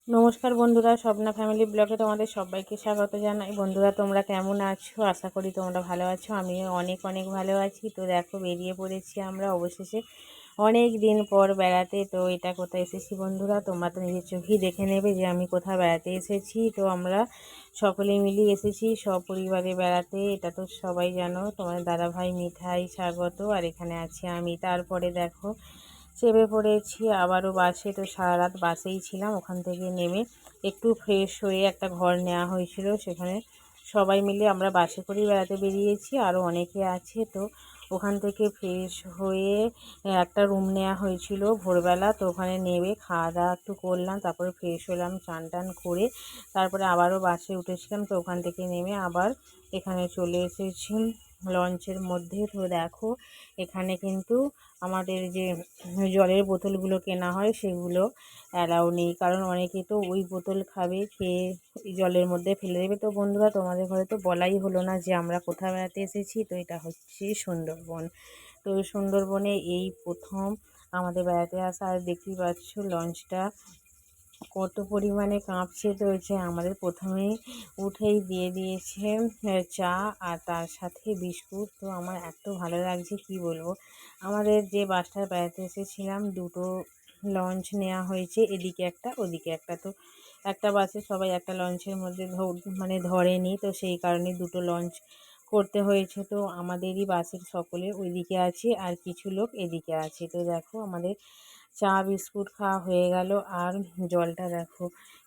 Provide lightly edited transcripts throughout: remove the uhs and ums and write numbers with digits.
নমস্কার বন্ধুরা, স্বপ্না ফ্যামিলি ব্লগে তোমাদের সবাইকে স্বাগত জানাই। বন্ধুরা, তোমরা কেমন আছো? আশা করি তোমরা ভালো আছো। আমিও অনেক অনেক ভালো আছি। তো দেখো, বেরিয়ে পড়েছি আমরা অবশেষে অনেক দিন পর বেড়াতে। তো এটা কোথায় এসেছি বন্ধুরা, তোমরা তো নিজের চোখেই দেখে নেবে যে আমি কোথায় বেড়াতে এসেছি। তো আমরা সকলে মিলিয়ে এসেছি সপরিবারে বেড়াতে। এটা তো সবাই জানো, তোমার দাদাভাই মিঠাই স্বাগত, আর এখানে আছি আমি। তারপরে দেখো চেপে পড়েছি আবারও বাসে। তো সারা রাত বাসেই ছিলাম। ওখান থেকে নেমে একটু ফ্রেশ হয়ে একটা ঘর নেওয়া হয়েছিল, সেখানে সবাই মিলে আমরা বাসে করেই বেড়াতে বেরিয়েছি, আরও অনেকে আছে। তো ওখান থেকে ফ্রেশ হয়ে একটা রুম নেওয়া হয়েছিল ভোরবেলা। তো ওখানে নেমে খাওয়া দাওয়া একটু করলাম, তারপরে ফ্রেশ হলাম, চান টান করে তারপরে আবারও বাসে উঠেছিলাম। তো ওখান থেকে নেমে আবার এখানে চলে এসেছি লঞ্চের মধ্যে। তো দেখো, এখানে কিন্তু আমাদের যে জলের বোতলগুলো কেনা হয় সেগুলো অ্যালাউ নেই, কারণ অনেকে তো ওই বোতল খাবে, খেয়ে জলের মধ্যে ফেলে দেবে। তো বন্ধুরা, তোমাদের ঘরে তো বলাই হলো না যে আমরা কোথায় বেড়াতে এসেছি। তো এটা হচ্ছে সুন্দরবন। তো সুন্দরবনে এই প্রথম আমাদের বেড়াতে আসা। আর দেখতেই পাচ্ছ লঞ্চটা কত পরিমাণে কাঁপছে। তো হচ্ছে আমাদের প্রথমেই উঠেই দিয়ে দিয়েছে চা আর তার সাথে বিস্কুট। তো আমার এত ভালো লাগছে কি বলবো। আমাদের যে বাসটায় বেড়াতে এসেছিলাম দুটো লঞ্চ নেওয়া হয়েছে, এদিকে একটা ওদিকে একটা। তো একটা বাসে সবাই একটা লঞ্চের মধ্যে ধরেনি, তো সেই কারণে দুটো লঞ্চ করতে হয়েছে। তো আমাদেরই বাসের সকলে ওইদিকে আছে আর কিছু লোক এদিকে আছে। তো দেখো, আমাদের চা বিস্কুট খাওয়া হয়ে গেল। আর জলটা দেখো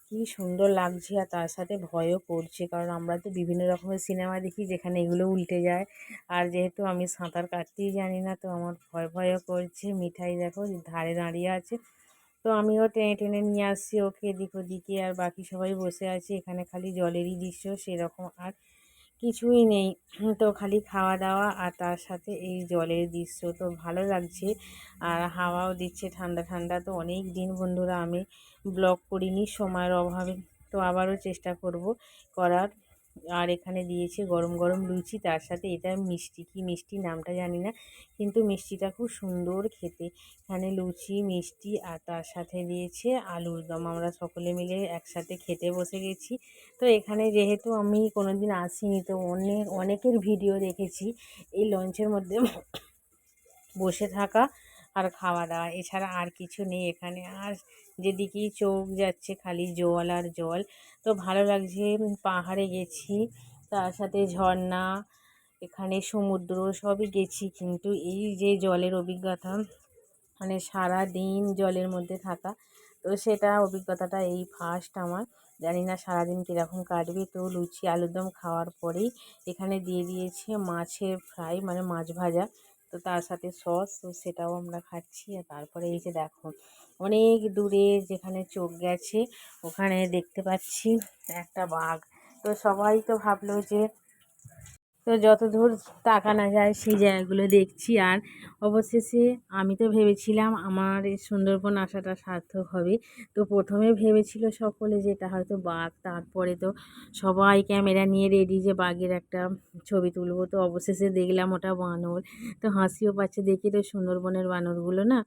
কি সুন্দর লাগছে, আর তার সাথে ভয়ও করছে, কারণ আমরা তো বিভিন্ন রকমের সিনেমা দেখি যেখানে এগুলো উল্টে যায়। আর যেহেতু আমি সাঁতার কাটতেই জানি না, তো আমার ভয় ভয়ও করছে। মিঠাই দেখো ধারে দাঁড়িয়ে আছে, তো আমিও টেনে টেনে নিয়ে আসছি ওকে এদিক ওদিকে, আর বাকি সবাই বসে আছে। এখানে খালি জলেরই দৃশ্য, সেরকম আর কিছুই নেই। তো খালি খাওয়া দাওয়া আর তার সাথে এই জলের দৃশ্য। তো ভালো লাগছে, আর হাওয়াও দিচ্ছে ঠান্ডা ঠান্ডা। তো অনেক দিন বন্ধুরা আমি ব্লগ করিনি সময়ের অভাবে, তো আবারও চেষ্টা করব করার। আর এখানে দিয়েছে গরম গরম লুচি, তার সাথে এটা মিষ্টি, কি মিষ্টি নামটা জানি না, কিন্তু মিষ্টিটা খুব সুন্দর খেতে। এখানে লুচি মিষ্টি আর তার সাথে দিয়েছে আলুর দম। আমরা সকলে মিলে একসাথে খেতে বসে গেছি। তো এখানে যেহেতু আমি কোনোদিন আসিনি, তো অনেকের ভিডিও দেখেছি এই লঞ্চের মধ্যে বসে থাকা আর খাওয়া দাওয়া, এছাড়া আর কিছু নেই এখানে। আর যেদিকেই চোখ যাচ্ছে খালি জল আর জল। তো ভালো লাগছে। পাহাড়ে গেছি, তার সাথে ঝর্ণা, এখানে সমুদ্র সবই গেছি, কিন্তু এই যে জলের অভিজ্ঞতা, সারা দিন জলের মধ্যে থাকা, তো সেটা অভিজ্ঞতাটা এই ফার্স্ট আমার। জানি না সারাদিন কীরকম কাটবে। তো লুচি আলুরদম খাওয়ার পরেই এখানে দিয়ে দিয়েছে মাছের ফ্রাই, মাছ ভাজা, তো তার সাথে সস। তো সেটাও আমরা খাচ্ছি। আর তারপরে এই যে দেখো, অনেক দূরে যেখানে চোখ গেছে ওখানে দেখতে পাচ্ছি একটা বাঘ। তো সবাই তো ভাবলো যে, তো যত দূর তাকানো যায় সেই জায়গাগুলো দেখছি। আর অবশেষে আমি তো ভেবেছিলাম আমার এই সুন্দরবন আসাটা সার্থক হবে। তো প্রথমে ভেবেছিল সকলে যে এটা হয়তো বাঘ, তারপরে তো সবাই ক্যামেরা নিয়ে রেডি যে বাঘের একটা ছবি তুলবো। তো অবশেষে দেখলাম ওটা বানর। তো হাসিও পাচ্ছে দেখি, তো সুন্দরবনের বানরগুলো না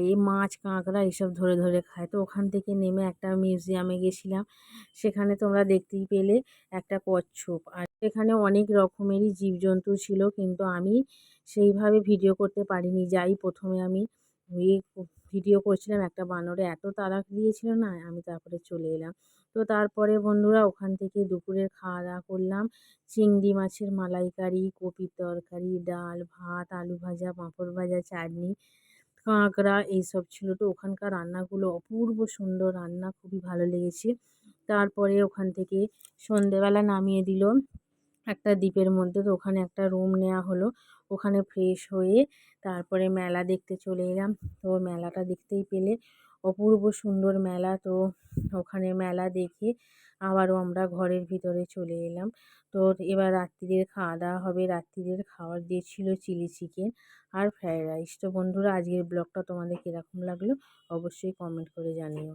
এই মাছ কাঁকড়া এইসব ধরে ধরে খায়। তো ওখান থেকে নেমে একটা মিউজিয়ামে গেছিলাম, সেখানে তোমরা দেখতেই পেলে একটা কচ্ছপ। আর এখানে অনেক রকমেরই জীবজন্তু ছিল, কিন্তু আমি সেইভাবে ভিডিও করতে পারিনি। যাই প্রথমে আমি ভিডিও করছিলাম, একটা বানরে এত তাড়া দিয়েছিল না, আমি তারপরে চলে এলাম। তো তারপরে বন্ধুরা ওখান থেকে দুপুরের খাওয়া দাওয়া করলাম। চিংড়ি মাছের মালাইকারি, কপির তরকারি, ডাল ভাত, আলু ভাজা, পাঁপড় ভাজা, চাটনি, কাঁকড়া এইসব ছিল। তো ওখানকার রান্নাগুলো অপূর্ব সুন্দর রান্না, খুবই ভালো লেগেছে। তারপরে ওখান থেকে সন্ধেবেলা নামিয়ে দিল একটা দ্বীপের মধ্যে। তো ওখানে একটা রুম নেওয়া হলো, ওখানে ফ্রেশ হয়ে তারপরে মেলা দেখতে চলে এলাম। তো মেলাটা দেখতেই পেলে অপূর্ব সুন্দর মেলা। তো ওখানে মেলা দেখে আবারও আমরা ঘরের ভিতরে চলে এলাম। তো এবার রাত্রিরের খাওয়া দাওয়া হবে। রাত্রিরের খাবার দিয়েছিল চিলি চিকেন আর ফ্রায়েড রাইস। তো বন্ধুরা, আজকের ব্লগটা তোমাদের কীরকম লাগলো অবশ্যই কমেন্ট করে জানিও।